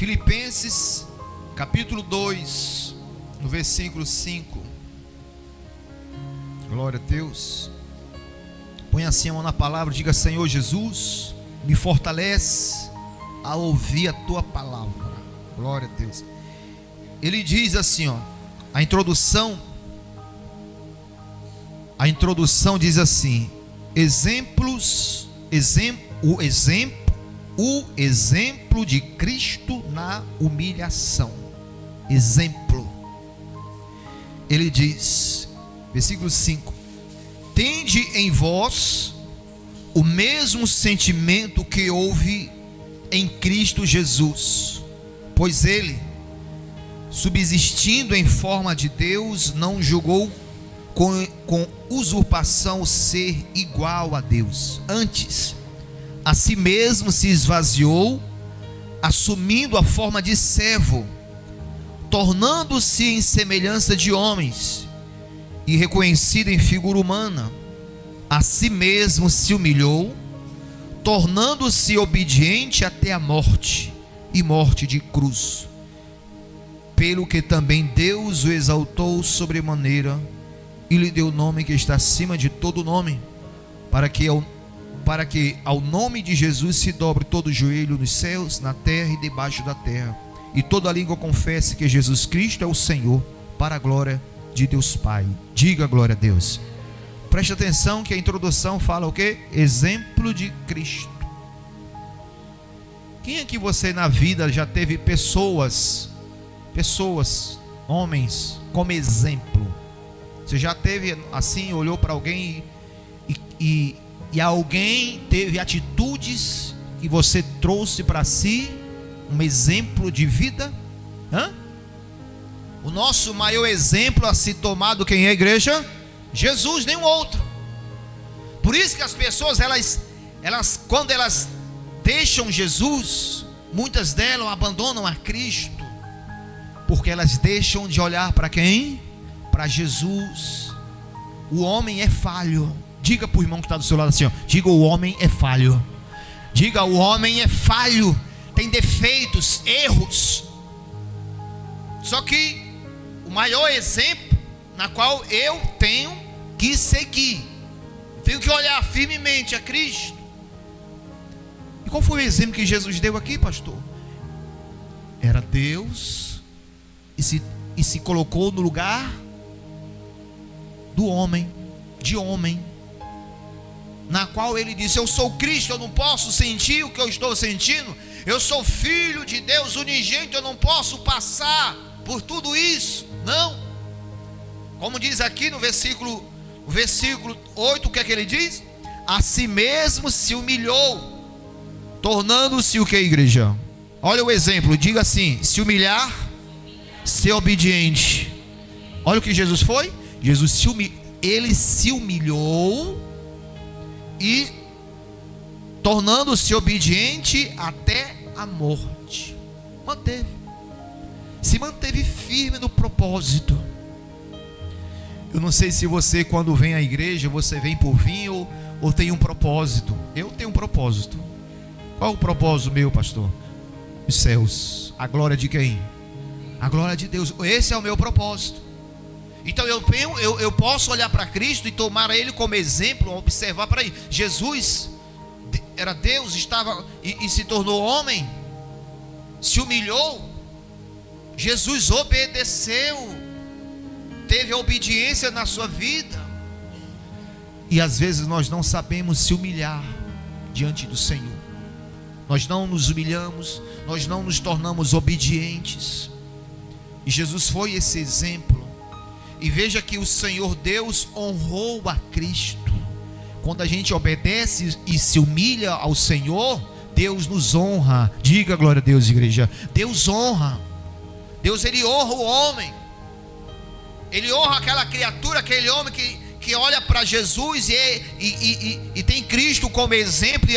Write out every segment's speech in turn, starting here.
Filipenses capítulo 2, no versículo 5. Glória a Deus. Põe assim a mão na palavra, diga: Senhor Jesus, me fortalece a ouvir a tua palavra. Glória a Deus. Ele diz assim, ó, a introdução diz assim: o exemplo de Cristo na humilhação. Exemplo. Ele diz, versículo 5: tende em vós o mesmo sentimento que houve em Cristo Jesus, pois ele, subsistindo em forma de Deus, não julgou com usurpação o ser igual a Deus. Antes, a si mesmo se esvaziou, assumindo a forma de servo, tornando-se em semelhança de homens, e reconhecido em figura humana, a si mesmo se humilhou, tornando-se obediente até a morte, e morte de cruz. Pelo que também Deus o exaltou sobremaneira, e lhe deu o nome que está acima de todo nome, para que ao nome de Jesus se dobre todo o joelho nos céus, na terra e debaixo da terra, e toda língua confesse que Jesus Cristo é o Senhor, para a glória de Deus Pai. Diga glória a Deus. Preste atenção que a introdução fala o quê? Exemplo de Cristo. Quem aqui você na vida já teve pessoas, homens, como exemplo? Você já teve assim, olhou para alguém e alguém teve atitudes que você trouxe para si, um exemplo de vida? O nosso maior exemplo a se tomado, quem é a igreja? Jesus, nenhum outro. Por isso que as pessoas, elas quando elas deixam Jesus, muitas delas abandonam a Cristo, porque elas deixam de olhar para quem? Para Jesus. O homem é falho. Diga para o irmão que está do seu lado assim, ó, diga: o homem é falho. Diga: o homem é falho, tem defeitos, erros. Só que o maior exemplo na qual eu tenho que seguir, tenho que olhar firmemente a Cristo. E qual foi o exemplo que Jesus deu aqui, pastor? Era Deus e se colocou no lugar do homem, de homem, na qual ele disse: eu sou Cristo, eu não posso sentir o que eu estou sentindo. Eu sou filho de Deus unigênito, eu não posso passar por tudo isso. Não. Como diz aqui no versículo 8, o que é que ele diz? A si mesmo se humilhou, tornando-se o que, igreja? Olha o exemplo, diga assim: se humilhar, ser obediente. Olha o que Jesus foi. Jesus ele se humilhou e tornando-se obediente até a morte. Se manteve firme no propósito. Eu não sei se você, quando vem à igreja, você vem por vir ou tem um propósito. Eu tenho um propósito. Qual o propósito meu, pastor? Os céus. A glória de quem? A glória de Deus. Esse é o meu propósito. Então eu posso olhar para Cristo e tomar Ele como exemplo, observar para Ele. Jesus era Deus, estava e se tornou homem, se humilhou. Jesus obedeceu, teve a obediência na sua vida. E às vezes nós não sabemos se humilhar diante do Senhor. Nós não nos humilhamos, nós não nos tornamos obedientes. E Jesus foi esse exemplo. E veja que o Senhor Deus honrou a Cristo. Quando a gente obedece e se humilha ao Senhor, Deus nos honra. Diga glória a Deus, igreja. Deus honra. Deus, Ele honra o homem. Ele honra aquela criatura, aquele homem que olha para Jesus e tem Cristo como exemplo,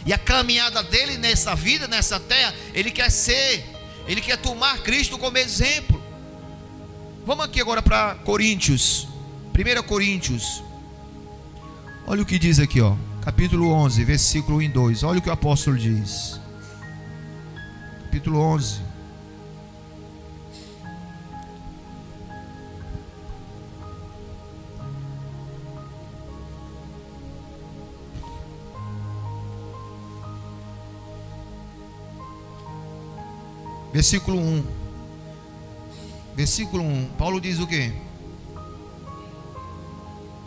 e a caminhada dele nessa vida, nessa terra, ele quer tomar Cristo como exemplo. Vamos aqui agora para Coríntios, 1 Coríntios. Olha o que diz aqui, ó, capítulo 11, versículo 1 e 2. Olha o que o apóstolo diz. capítulo 11. Versículo 1. Versículo 1. Paulo diz o quê?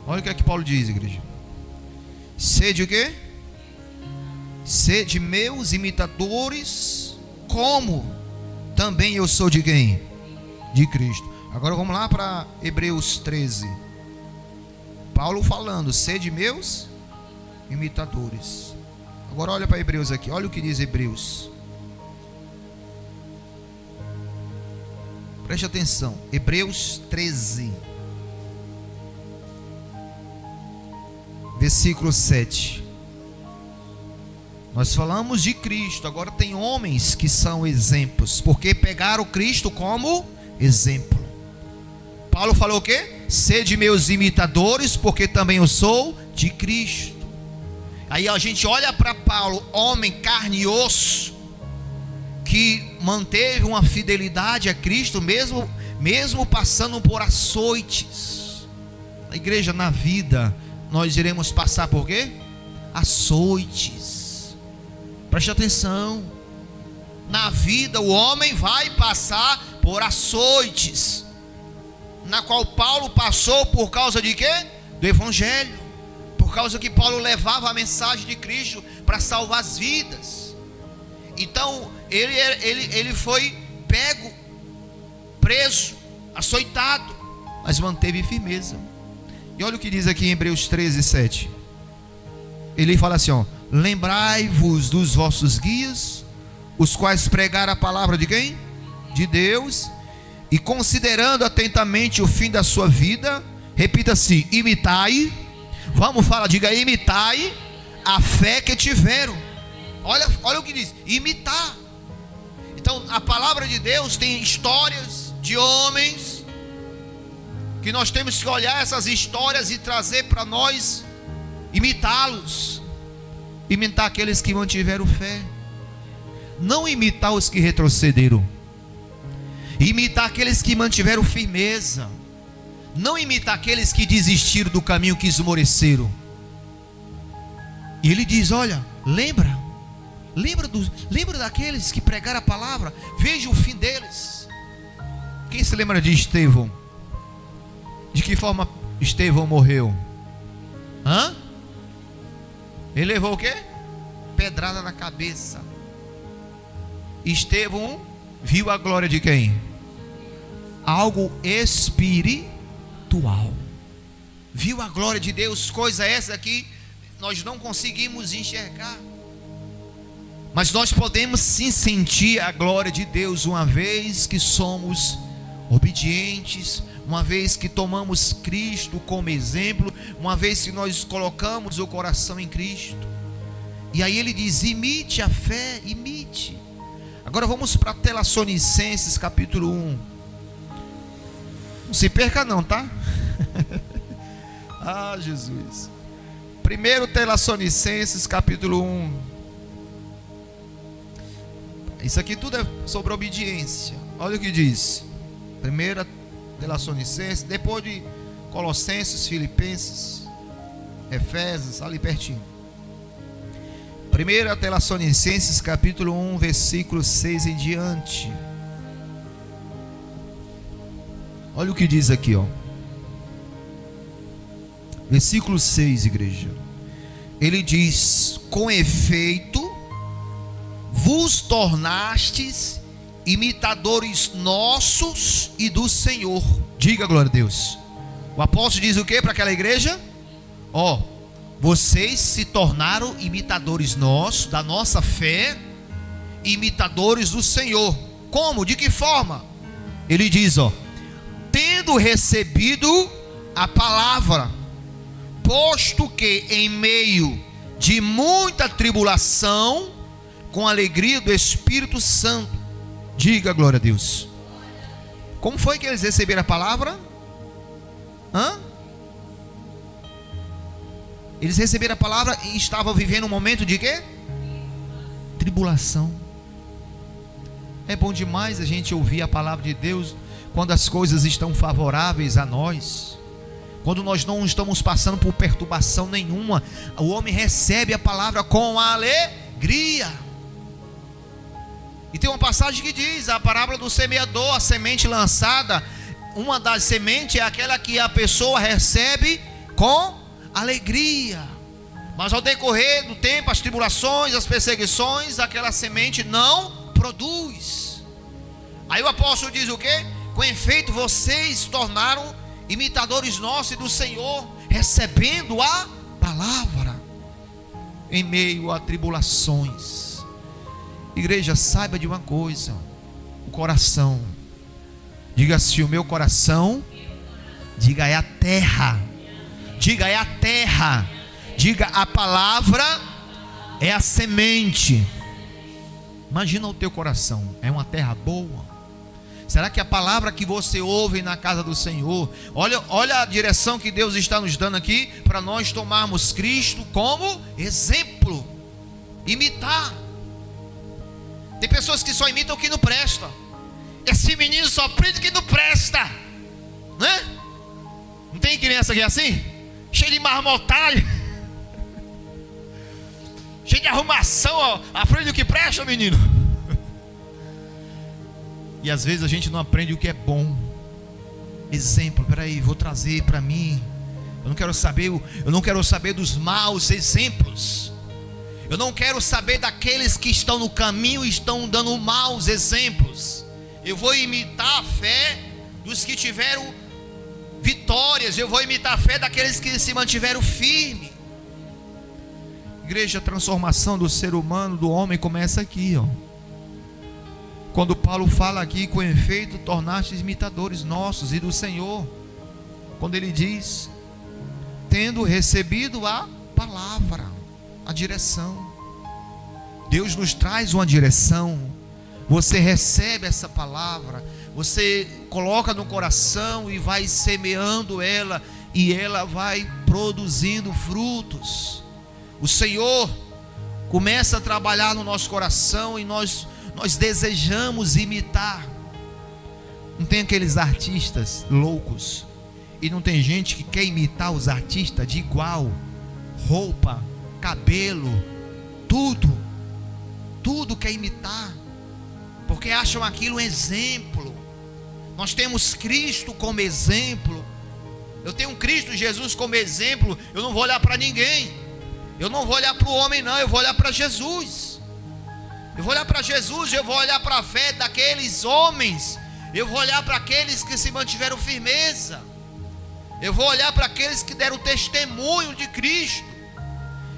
Olha o que é que Paulo diz, igreja. Sede o quê? Sede meus imitadores, como também eu sou de quem? De Cristo. Agora vamos lá para Hebreus 13. Paulo falando, sede meus imitadores. Agora olha para Hebreus aqui. Olha o que diz Hebreus. Preste atenção, Hebreus 13, versículo 7. Nós falamos de Cristo, agora tem homens que são exemplos, porque pegaram Cristo como exemplo. Paulo falou o quê? Sede meus imitadores, porque também eu sou de Cristo. Aí a gente olha para Paulo, homem, carne e osso, que manteve uma fidelidade a Cristo, mesmo passando por açoites. A igreja, na vida, nós iremos passar por quê? Açoites. Preste atenção. Na vida, o homem vai passar por açoites, na qual Paulo passou por causa de quê? Do Evangelho. Por causa que Paulo levava a mensagem de Cristo para salvar as vidas. Então ele foi pego, preso, açoitado, mas manteve firmeza. E olha o que diz aqui em Hebreus 13, 7. Ele fala assim, ó: lembrai-vos dos vossos guias, os quais pregaram a palavra de quem? De Deus, e considerando atentamente o fim da sua vida, repita-se, imitai. Vamos falar, diga, imitai a fé que tiveram. Olha o que diz, imitar. Então a palavra de Deus tem histórias de homens, que nós temos que olhar essas histórias e trazer para nós, imitá-los. Imitar aqueles que mantiveram fé, não imitar os que retrocederam. Imitar aqueles que mantiveram firmeza, não imitar aqueles que desistiram do caminho, que esmoreceram. E ele diz, olha, lembra daqueles que pregaram a palavra, veja o fim deles. Quem se lembra de Estevão? De que forma Estevão morreu? Ele levou o quê? Pedrada na cabeça. Estevão viu a glória de quem? Algo espiritual. Viu a glória de Deus, coisa essa que nós não conseguimos enxergar. Mas nós podemos sim sentir a glória de Deus, uma vez que somos obedientes, uma vez que tomamos Cristo como exemplo, uma vez que nós colocamos o coração em Cristo. E aí ele diz, imite a fé, imite. Agora vamos para Tessalonicenses capítulo 1. Não se perca não, tá? Ah, Jesus. 1 Tessalonicenses capítulo 1. Isso aqui tudo é sobre obediência. Olha o que diz. 1 Tessalonicenses, depois de Colossenses, Filipenses, Efésios, ali pertinho. 1 Tessalonicenses capítulo 1, versículo 6 em diante. Olha o que diz aqui, ó. Versículo 6, igreja. Ele diz, com efeito, vos tornastes imitadores nossos e do Senhor. Diga glória a Deus. O apóstolo diz o que para aquela igreja? Vocês se tornaram imitadores nossos, da nossa fé, imitadores do Senhor. Como? De que forma? Ele diz, tendo recebido a palavra, posto que em meio de muita tribulação, com a alegria do Espírito Santo. Diga glória a Deus. Como foi que eles receberam a palavra? Eles receberam a palavra e estavam vivendo um momento de quê? Tribulação. É bom demais a gente ouvir a palavra de Deus quando as coisas estão favoráveis a nós, quando nós não estamos passando por perturbação nenhuma. O homem recebe a palavra com alegria. E tem uma passagem que diz, a parábola do semeador, a semente lançada, uma das sementes é aquela que a pessoa recebe com alegria, mas ao decorrer do tempo, as tribulações, as perseguições, aquela semente não produz. Aí o apóstolo diz o quê? Com efeito, vocês tornaram imitadores nossos e do Senhor, recebendo a palavra em meio a tribulações. Igreja, saiba de uma coisa: o coração, diga assim, o meu coração, diga é a terra, diga é a terra, diga a palavra é a semente. Imagina o teu coração, é uma terra boa? Será que a palavra que você ouve na casa do Senhor, olha a direção que Deus está nos dando aqui, para nós tomarmos Cristo como exemplo, imitar. Tem pessoas que só imitam o que não presta. Esse menino só aprende o que não presta, né? Não tem criança que é assim? Cheio de marmotalho, cheio de arrumação, ó. Aprende o que presta, menino. E às vezes a gente não aprende o que é bom. Exemplo, peraí, vou trazer para mim. Eu não quero saber dos maus exemplos. Eu não quero saber daqueles que estão no caminho e estão dando maus exemplos. Eu vou imitar a fé dos que tiveram vitórias. Eu vou imitar a fé daqueles que se mantiveram firmes. Igreja, a transformação do ser humano, do homem, começa aqui, ó. Quando Paulo fala aqui, com efeito, tornastes imitadores nossos e do Senhor. Quando ele diz, tendo recebido a palavra, a direção. Deus nos traz uma direção. Você recebe essa palavra, você coloca no coração e vai semeando ela, e ela vai produzindo frutos. O Senhor começa a trabalhar no nosso coração e nós desejamos imitar. Não tem aqueles artistas loucos, e não tem gente que quer imitar os artistas de igual, roupa, cabelo, tudo quer imitar, porque acham aquilo um exemplo. Nós temos Cristo como exemplo. Eu tenho Cristo Jesus como exemplo. Eu não vou olhar para ninguém, eu não vou olhar para o homem, não, eu vou olhar para Jesus. Eu vou olhar para Jesus, eu vou olhar para a fé daqueles homens, eu vou olhar para aqueles que se mantiveram firmeza, eu vou olhar para aqueles que deram testemunho de Cristo.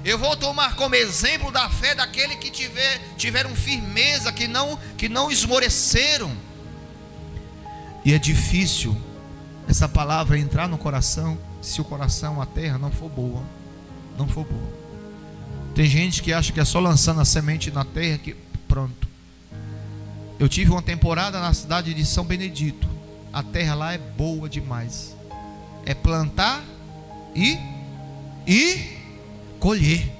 Eu vou tomar como exemplo da fé daquele que tiveram firmeza, que não esmoreceram. E é difícil essa palavra entrar no coração, se o coração, a terra não for boa. Não for boa. Tem gente que acha que é só lançando a semente na terra que pronto. Eu tive uma temporada na cidade de São Benedito. A terra lá é boa demais. É plantar e colher.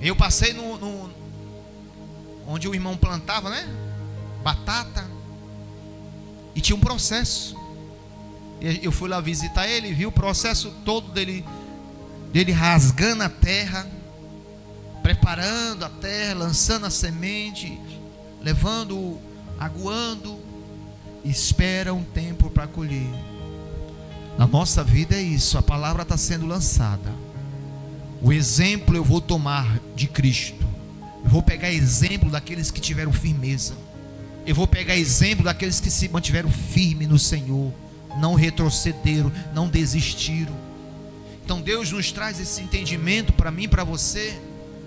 Eu passei onde o irmão plantava, né? Batata. E tinha um processo. Eu fui lá visitar ele e vi o processo todo dele rasgando a terra, preparando a terra, lançando a semente, levando, aguando, espera um tempo para colher. Na nossa vida é isso, a palavra está sendo lançada. O exemplo eu vou tomar de Cristo. Eu vou pegar exemplo daqueles que tiveram firmeza. Eu vou pegar exemplo daqueles que se mantiveram firmes no Senhor, não retrocederam, não desistiram. Então Deus nos traz esse entendimento para mim, para você,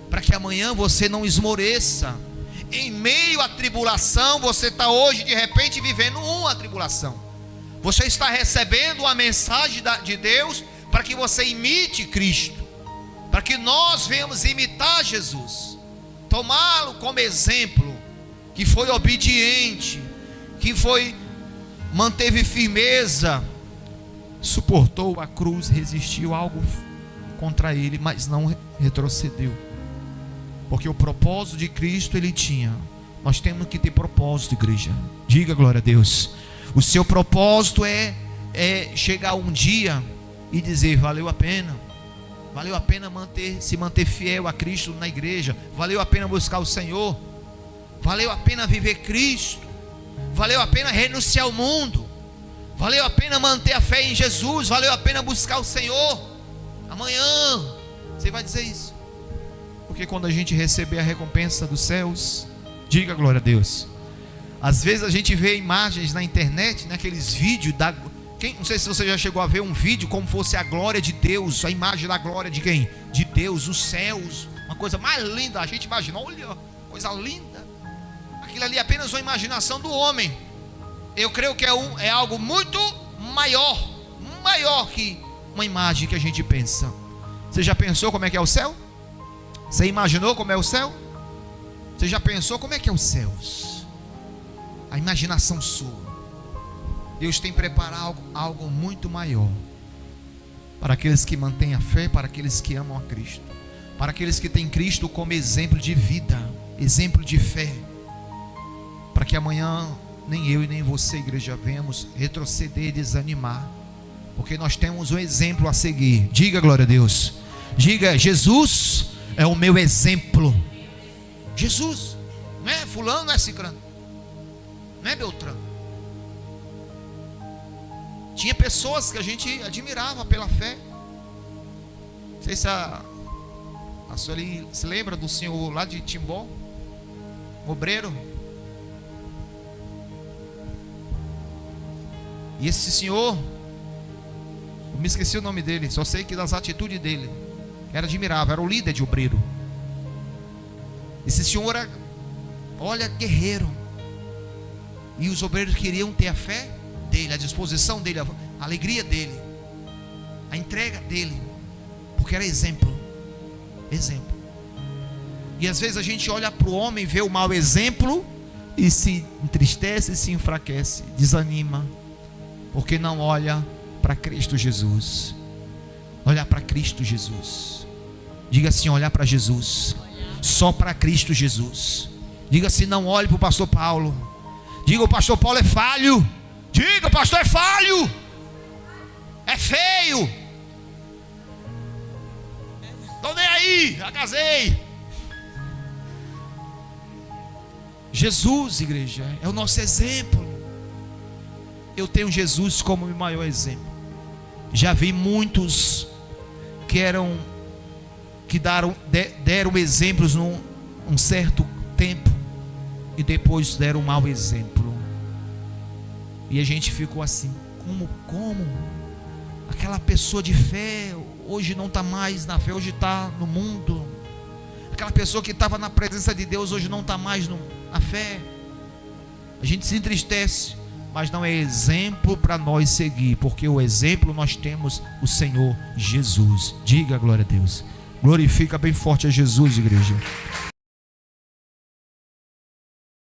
para que amanhã você não esmoreça. Em meio à tribulação, você está hoje de repente vivendo uma tribulação. Você está recebendo a mensagem de Deus para que você imite Cristo, para que nós venhamos imitar Jesus, tomá-lo como exemplo, que foi obediente, que manteve firmeza, suportou a cruz, resistiu a algo contra ele, mas não retrocedeu, porque o propósito de Cristo ele tinha, Nós temos que ter propósito, igreja. Diga glória a Deus. O seu propósito é chegar um dia e dizer: valeu a pena. Valeu a pena se manter fiel a Cristo na igreja. Valeu a pena buscar o Senhor. Valeu a pena viver Cristo. Valeu a pena renunciar ao mundo. Valeu a pena manter a fé em Jesus. Valeu a pena buscar o Senhor. Amanhã você vai dizer isso. Porque quando a gente receber a recompensa dos céus, diga glória a Deus. Às vezes a gente vê imagens na internet, naqueles vídeos não sei se você já chegou a ver um vídeo como fosse a glória de Deus, a imagem da glória de quem? De Deus, os céus, uma coisa mais linda. A gente imagina, olha, coisa linda. Aquilo ali é apenas uma imaginação do homem. Eu creio que é algo muito maior que uma imagem que a gente pensa. Você já pensou como é que é o céu? Você imaginou como é o céu? Você já pensou como é que é os céus? A imaginação sua. Deus tem preparado algo muito maior para aqueles que mantêm a fé, para aqueles que amam a Cristo, para aqueles que têm Cristo como exemplo de vida, exemplo de fé, para que amanhã nem eu e nem você, igreja, venhamos retroceder e desanimar, porque nós temos um exemplo a seguir. Diga glória a Deus. Diga: Jesus é o meu exemplo. Jesus, não é fulano, não é cicrano, não é Beltrano. Tinha pessoas que a gente admirava pela fé. Não sei se a Sueli se lembra do senhor lá de Timbó, obreiro. E esse senhor, eu me esqueci o nome dele, só sei que das atitudes dele, era admirável, era o líder de obreiro. Esse senhor era, olha, guerreiro. E os obreiros queriam ter a fé dele, a disposição dele, a alegria dele, a entrega dele, porque era exemplo. E às vezes a gente olha para o homem, vê o mau exemplo e se entristece, se enfraquece, desanima, porque não olha para Cristo Jesus. Olhar para Cristo Jesus. Diga assim: olhar para Jesus, só para Cristo Jesus. Diga assim: não olhe para o pastor Paulo. Diga: o pastor Paulo é falho. Diga: o pastor é falho, é feio, estou nem aí, já casei. Jesus, igreja, é o nosso exemplo. Eu tenho Jesus como o maior exemplo. Já vi muitos que deram exemplos num certo tempo e depois deram um mau exemplo. E a gente ficou assim: como? Aquela pessoa de fé hoje não está mais na fé, hoje está no mundo. Aquela pessoa que estava na presença de Deus hoje não está mais na fé. A gente se entristece, mas não é exemplo para nós seguir, porque o exemplo nós temos o Senhor Jesus. Diga glória a Deus. Glorifica bem forte a Jesus, igreja.